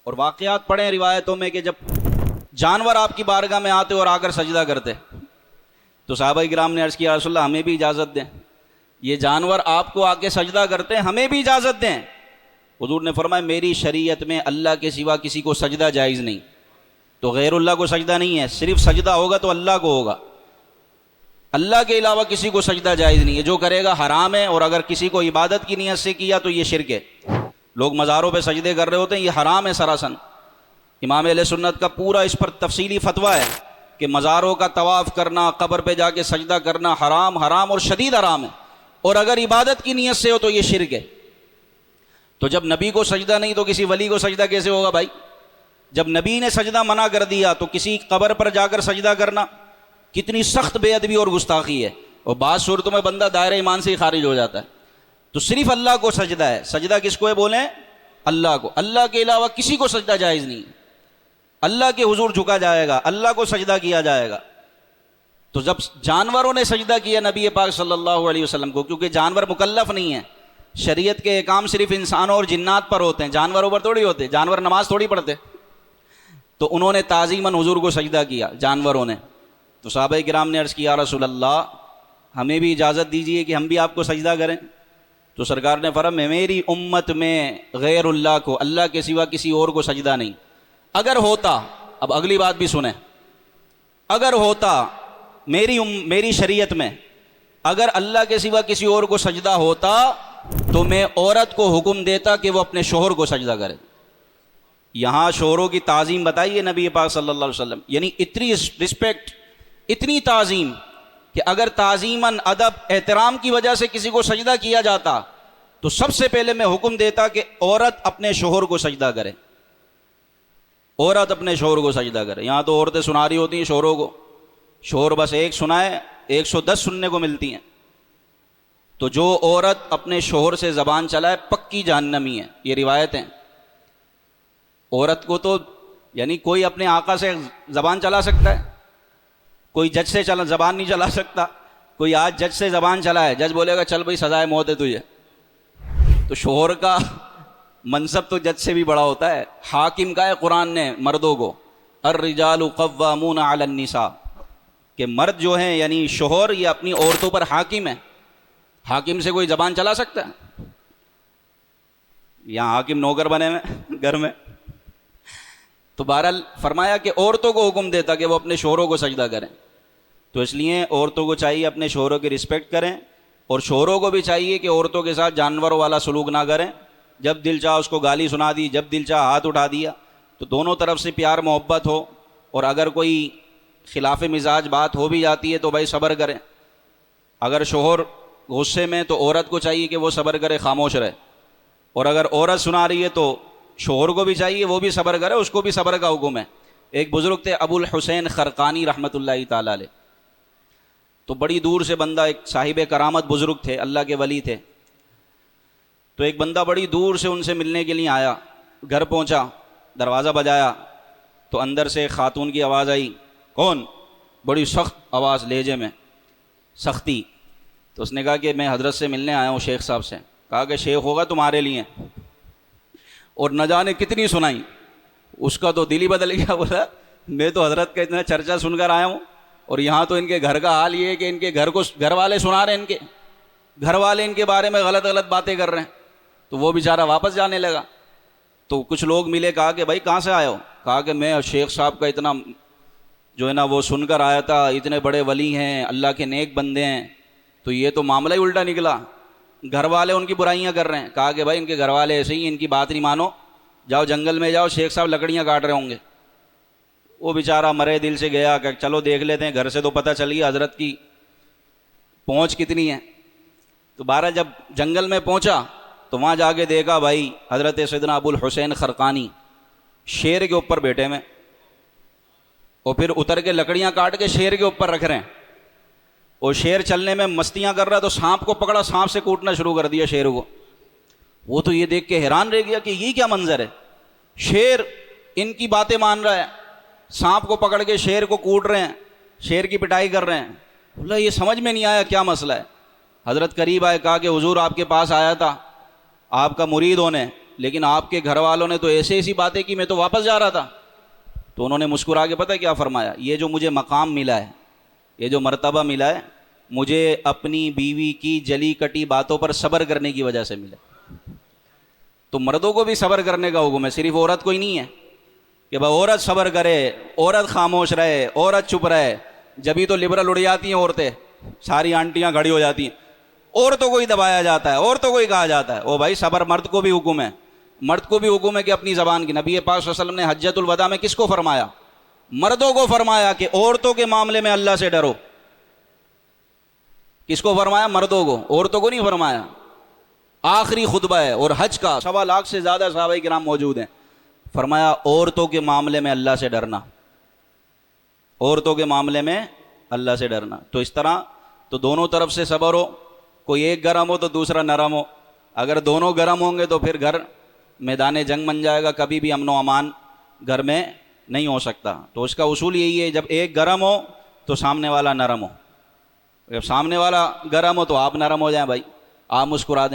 اور واقعات پڑھیں روایتوں میں کہ جب جانور آپ کی بارگاہ میں آتے اور آ کر سجدہ کرتے تو صحابہ کرام نے عرض کیا رسول اللہ ہمیں بھی اجازت دیں، یہ جانور آپ کو آ کے سجدہ کرتے ہیں، ہمیں بھی اجازت دیں۔ حضور نے فرمایا میری شریعت میں اللہ کے سوا کسی کو سجدہ جائز نہیں، تو غیر اللہ کو سجدہ نہیں ہے، صرف سجدہ ہوگا تو اللہ کو ہوگا، اللہ کے علاوہ کسی کو سجدہ جائز نہیں ہے، جو کرے گا حرام ہے، اور اگر کسی کو عبادت کی نیت سے کیا تو یہ شرک ہے۔ لوگ مزاروں پہ سجدے کر رہے ہوتے ہیں، یہ حرام ہے سراسن۔ امام اہل سنت کا پورا اس پر تفصیلی فتویٰ ہے کہ مزاروں کا طواف کرنا، قبر پہ جا کے سجدہ کرنا حرام اور شدید حرام ہے، اور اگر عبادت کی نیت سے ہو تو یہ شرک ہے۔ تو جب نبی کو سجدہ نہیں تو کسی ولی کو سجدہ کیسے ہوگا بھائی؟ جب نبی نے سجدہ منع کر دیا تو کسی قبر پر جا کر سجدہ کرنا کتنی سخت بے ادبی اور گستاخی ہے، اور بعض صورتوں میں بندہ دائرہ ایمان سے ہی خارج ہو جاتا ہے۔ تو صرف اللہ کو سجدہ ہے، سجدہ کس کو ہے بولیں؟ اللہ کو، اللہ کے علاوہ کسی کو سجدہ جائز نہیں، اللہ کے حضور جھکا جائے گا، اللہ کو سجدہ کیا جائے گا۔ تو جب جانوروں نے سجدہ کیا نبی پاک صلی اللہ علیہ وسلم کو، کیونکہ جانور مکلف نہیں ہیں، شریعت کے احکام صرف انسانوں اور جنات پر ہوتے ہیں، جانوروں پر تھوڑی ہوتے، جانور نماز تھوڑی پڑھتے، تو انہوں نے تعظیماً حضور کو سجدہ کیا جانوروں نے۔ تو صحابہ کرام نے عرض کیا رسول اللہ ہمیں بھی اجازت دیجئے کہ ہم بھی آپ کو سجدہ کریں۔ تو سرکار نے فرمایا میری امت میں غیر اللہ کو، اللہ کے سوا کسی اور کو سجدہ نہیں۔ اگر ہوتا، اب اگلی بات بھی سنیں، اگر ہوتا میری شریعت میں اگر اللہ کے سوا کسی اور کو سجدہ ہوتا تو میں عورت کو حکم دیتا کہ وہ اپنے شوہر کو سجدہ کرے۔ یہاں شوہروں کی تعظیم بتائیے نبی پاک صلی اللہ علیہ وسلم، یعنی اتنی رسپیکٹ، اتنی تعظیم کہ اگر تعظیماً ادب احترام کی وجہ سے کسی کو سجدہ کیا جاتا تو سب سے پہلے میں حکم دیتا کہ عورت اپنے شوہر کو سجدہ کرے، عورت اپنے شوہر کو سجدہ کرے۔ یہاں تو عورتیں سنا رہی ہوتی ہیں شوہروں کو، شوہر بس ایک سنائے 110 سننے کو ملتی ہیں۔ تو جو عورت اپنے شوہر سے زبان چلائے پکی جہنمی ہے، یہ روایت ہیں۔ عورت کو تو یعنی کوئی اپنے آقا سے زبان چلا سکتا ہے، کوئی جج سے زبان نہیں چلا سکتا۔ کوئی آج جج سے زبان چلائے، جج بولے گا چل بھائی سزائے موت ہے تجھے، تو شوہر کا منصب تو جج سے بھی بڑا ہوتا ہے۔ حاکم کا ہے قرآن نے مردوں کو، الرجال قوامون علی النساء، کہ مرد جو ہیں یعنی شوہر یہ اپنی عورتوں پر حاکم ہے۔ حاکم سے کوئی زبان چلا سکتا ہے؟ یہاں حاکم نوکر بنے ہوئے گھر میں۔ تو بہرحال فرمایا کہ عورتوں کو حکم دیتا کہ وہ اپنے شوہروں کو سجدہ کریں۔ تو اس لیے عورتوں کو چاہیے اپنے شوہروں کی رسپیکٹ کریں، اور شوہروں کو بھی چاہیے کہ عورتوں کے ساتھ جانوروں والا سلوک نہ کریں۔ جب دل چاہ اس کو گالی سنا دی، جب دل چاہ ہاتھ اٹھا دیا، تو دونوں طرف سے پیار محبت ہو، اور اگر کوئی خلاف مزاج بات ہو بھی جاتی ہے تو بھائی صبر کریں۔ اگر شوہر غصے میں تو عورت کو چاہیے کہ وہ صبر کرے، خاموش رہے، اور اگر عورت سنا رہی ہے تو شوہر کو بھی چاہیے وہ بھی صبر کرے، اس کو بھی صبر کا حکم ہے۔ ایک بزرگ تھے ابو الحسین خرقانی رحمۃ اللہ تعالی علیہ، تو بڑی دور سے بندہ، ایک صاحب کرامت بزرگ تھے، اللہ کے ولی تھے۔ تو ایک بندہ بڑی دور سے ان سے ملنے کے لیے آیا، گھر پہنچا، دروازہ بجایا تو اندر سے خاتون کی آواز آئی، کون؟ بڑی سخت آواز، لہجے میں سختی۔ تو اس نے کہا کہ میں حضرت سے ملنے آیا ہوں، شیخ صاحب سے۔ کہا کہ شیخ ہوگا تمہارے لیے، اور نہ جانے کتنی سنائی، اس کا تو دل ہی بدل گیا، بولا میں تو حضرت کا اتنا چرچا سن کر آیا ہوں، اور یہاں تو ان کے گھر کا حال یہ ہے کہ ان کے گھر والے سنا رہے ہیں، ان کے گھر والے ان کے بارے میں غلط باتیں کر رہے ہیں۔ تو وہ بیچارہ واپس جانے لگا۔ تو کچھ لوگ ملے، کہا کہ بھائی کہاں سے آئے ہو؟ کہا کہ میں شیخ صاحب کا اتنا جو ہے نا وہ سن کر آیا تھا، اتنے بڑے ولی ہیں، اللہ کے نیک بندے ہیں، تو یہ تو معاملہ ہی الٹا نکلا، گھر والے ان کی برائیاں کر رہے ہیں۔ کہا کہ بھائی ان کے گھر والے ایسے ہی، ان کی بات نہیں مانو، جاؤ جنگل میں جاؤ، شیخ صاحب لکڑیاں کاٹ رہے ہوں گے۔ وہ بیچارہ مرے دل سے گیا کہ چلو دیکھ لیتے ہیں، گھر سے تو پتہ چل گیا حضرت کی پہنچ کتنی ہے۔ تو بارہ جب جنگل میں پہنچا تو وہاں جا کے دیکھا بھائی حضرت سیدنا ابو الحسین خرقانی شیر کے اوپر بیٹھے میں، اور پھر اتر کے لکڑیاں کاٹ کے شیر کے اوپر رکھ رہے ہیں، اور شیر چلنے میں مستیاں کر رہا، تو سانپ کو پکڑا، سانپ سے کوٹنا شروع کر دیا شیر کو۔ وہ تو یہ دیکھ کے حیران رہ گیا کہ یہ کیا منظر ہے، شیر ان کی باتیں مان رہا ہے، سانپ کو پکڑ کے شیر کو کوٹ رہے ہیں، شیر کی پٹائی کر رہے ہیں۔ بولا یہ سمجھ میں نہیں آیا کیا مسئلہ ہے۔ حضرت قریب آئے، کہا کہ حضور آپ کے پاس آیا تھا آپ کا مرید ہونے، لیکن آپ کے گھر والوں نے تو ایسی باتیں کی، میں تو واپس جا رہا تھا. تو انہوں نے مسکرا کے پتہ کیا فرمایا؟ یہ جو مجھے مقام ملا ہے، یہ جو مرتبہ ملا ہے، مجھے اپنی بیوی کی جلی کٹی باتوں پر صبر کرنے کی وجہ سے ملا. تو مردوں کو بھی صبر کرنے کا حکم ہے، صرف عورت کو ہی نہیں ہے کہ بھائی عورت صبر کرے، عورت خاموش رہے، عورت چپ رہے. جبھی تو لبرل اڑ جاتی ہیں عورتیں، ساری آنٹیاں کھڑی ہو جاتی ہیں، عورتوں کو ہی دبایا جاتا ہے، عورتوں کو ہی کہا جاتا ہے. او بھائی صبر مرد کو بھی حکم ہے، مرد کو بھی حکم ہے کہ اپنی زبان کی. نبی پاک صلی اللہ علیہ وسلم نے حجۃ الوداع میں کس کو فرمایا؟ مردوں کو فرمایا کہ عورتوں کے معاملے میں اللہ سے ڈرو. کس کو فرمایا؟ مردوں کو، عورتوں کو نہیں فرمایا. آخری خطبہ ہے اور حج کا 1.25 لاکھ سے زیادہ صحابہ کرام موجود ہیں. فرمایا عورتوں کے معاملے میں اللہ سے ڈرنا، عورتوں کے معاملے میں اللہ سے ڈرنا. تو اس طرح تو دونوں طرف سے صبر ہو، کوئی ایک گرم ہو تو دوسرا نرم ہو. اگر دونوں گرم ہوں گے تو پھر گھر میدان جنگ بن جائے گا، کبھی بھی امن و امان گھر میں نہیں ہو سکتا. تو اس کا اصول یہی ہے، جب ایک گرم ہو تو سامنے والا نرم ہو، جب سامنے والا گرم ہو تو آپ نرم ہو جائیں، بھائی آپ مسکرا دیں.